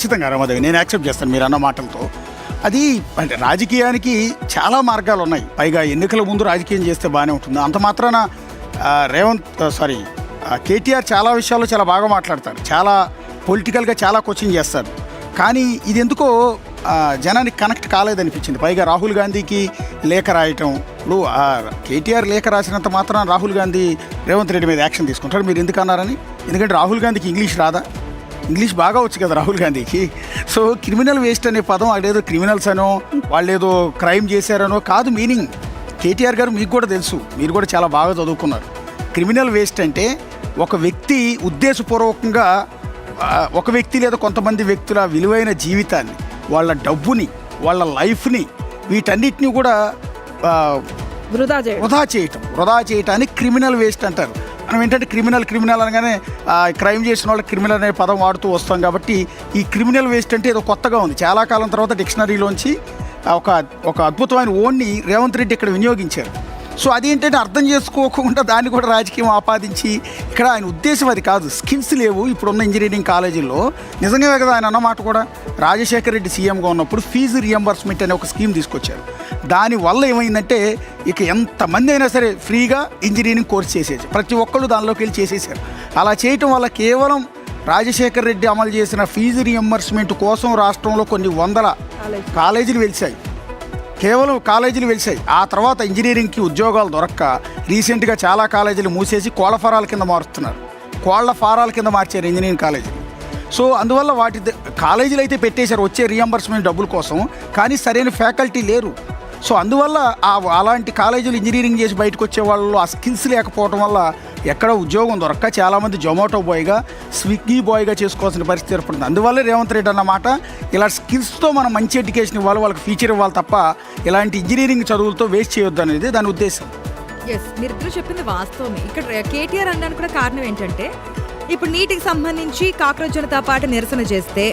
ఖచ్చితంగా రమాదేవి, నేను యాక్సెప్ట్ చేస్తాను మీరు అన్న మాటలతో. అది అంటే రాజకీయానికి చాలా మార్గాలు ఉన్నాయి. పైగా ఎన్నికల ముందు రాజకీయం చేస్తే బాగానే ఉంటుంది. అంత మాత్రాన కేటీఆర్ చాలా విషయాల్లో చాలా బాగా మాట్లాడతారు, చాలా పొలిటికల్గా చాలా కోచింగ్ చేస్తారు. కానీ ఇది ఎందుకో జనానికి కనెక్ట్ కాలేదనిపించింది. పైగా రాహుల్ గాంధీకి లేఖ రాయటం, ఇప్పుడు కేటీఆర్ లేఖ రాసినంత మాత్రం రాహుల్ గాంధీ రేవంత్ రెడ్డి మీద యాక్షన్ తీసుకుంటారు. మీరు ఎందుకు అన్నారని? ఎందుకంటే రాహుల్ గాంధీకి ఇంగ్లీష్ రాదా? ఇంగ్లీష్ బాగా వచ్చు కదా రాహుల్ గాంధీకి. సో క్రిమినల్ వేస్ట్ అనే పదం అదేదో క్రిమినల్స్ అనో వాళ్ళు ఏదో క్రైమ్ చేశారనో కాదు మీనింగ్. కేటీఆర్ గారు మీకు కూడా తెలుసు, మీరు కూడా చాలా బాగా చదువుకున్నారు. క్రిమినల్ వేస్ట్ అంటే ఒక వ్యక్తి ఉద్దేశపూర్వకంగా ఒక వ్యక్తి లేదా కొంతమంది వ్యక్తుల విలువైన జీవితాన్ని, వాళ్ళ డబ్బుని, వాళ్ళ లైఫ్ని, వీటన్నిటిని కూడా వృధా చేయటాన్ని క్రిమినల్ వేస్ట్ అంటారు. మనం ఏంటంటే క్రిమినల్ అనగానే క్రైమ్ చేసిన వాళ్ళకి క్రిమినల్ అనే పదం వాడుతూ వస్తాం. కాబట్టి ఈ క్రిమినల్ వేస్ట్ అంటే ఏదో కొత్తగా ఉంది. చాలా కాలం తర్వాత డిక్షనరీలోంచి ఒక అద్భుతమైన ఓన్ని రేవంత్ రెడ్డి ఇక్కడ వినియోగించారు. సో అదేంటంటే అర్థం చేసుకోకుండా దాన్ని కూడా రాజకీయం ఆపాదించి, ఇక్కడ ఆయన ఉద్దేశం అది కాదు. స్కిల్స్ లేవు ఇప్పుడున్న ఇంజనీరింగ్ కాలేజీల్లో. నిజంగా కదా ఆయన అన్నమాట కూడా. రాజశేఖర రెడ్డి సీఎంగా ఉన్నప్పుడు ఫీజు రియంబర్స్మెంట్ అనే ఒక స్కీమ్ తీసుకొచ్చారు. దానివల్ల ఏమైందంటే ఇక ఎంతమంది అయినా సరే ఫ్రీగా ఇంజనీరింగ్ కోర్స్ చేసేది, ప్రతి ఒక్కళ్ళు దానిలోకి వెళ్ళి చేసేసారు. అలా చేయటం వల్ల కేవలం రాజశేఖర రెడ్డి అమలు చేసిన ఫీజు రియంబర్స్మెంట్ కోసం రాష్ట్రంలో కొన్ని వందల కాలేజీలు వెలిశాయి. కేవలం కాలేజీలు వెలిసాయి. ఆ తర్వాత ఇంజనీరింగ్కి ఉద్యోగాలు దొరక్క రీసెంట్గా చాలా కాలేజీలు మూసేసి కోళ్ల ఫారాల కింద మార్చారు ఇంజనీరింగ్ కాలేజీలు. సో అందువల్ల కాలేజీలు అయితే పెట్టేశారు వచ్చే రియంబర్స్మెంట్ డబ్బుల కోసం, కానీ సరైన ఫ్యాకల్టీ లేరు. సో అందువల్ల అలాంటి కాలేజీలు ఇంజనీరింగ్ చేసి బయటకు వచ్చే వాళ్ళు ఆ స్కిల్స్ లేకపోవడం వల్ల ఎక్కడ ఉద్యోగం దొరక్క చాలామంది జొమాటో బాయ్గా, స్విగ్గీ బాయ్గా చేసుకోవాల్సిన పరిస్థితి ఏర్పడుతుంది. అందువల్ల రేవంత్ రెడ్డి అన్నమాట, ఇలా స్కిల్స్తో మనం మంచి ఎడ్యుకేషన్ ఇవ్వాలి, వాళ్ళకి ఫ్యూచర్ ఇవ్వాలి తప్ప ఇలాంటి ఇంజనీరింగ్ చదువులతో వేస్ట్ చేయొద్దు అనేది దాని ఉద్దేశం. మీరిద్దరూ చెప్పింది వాస్తవమే. ఇక్కడ కేటీఆర్ అనడానికి కూడా కారణం ఏంటంటే, ఇప్పుడు నీటికి సంబంధించి కాక్రోచ్ జనతా పార్టీ నిరసన చేస్తే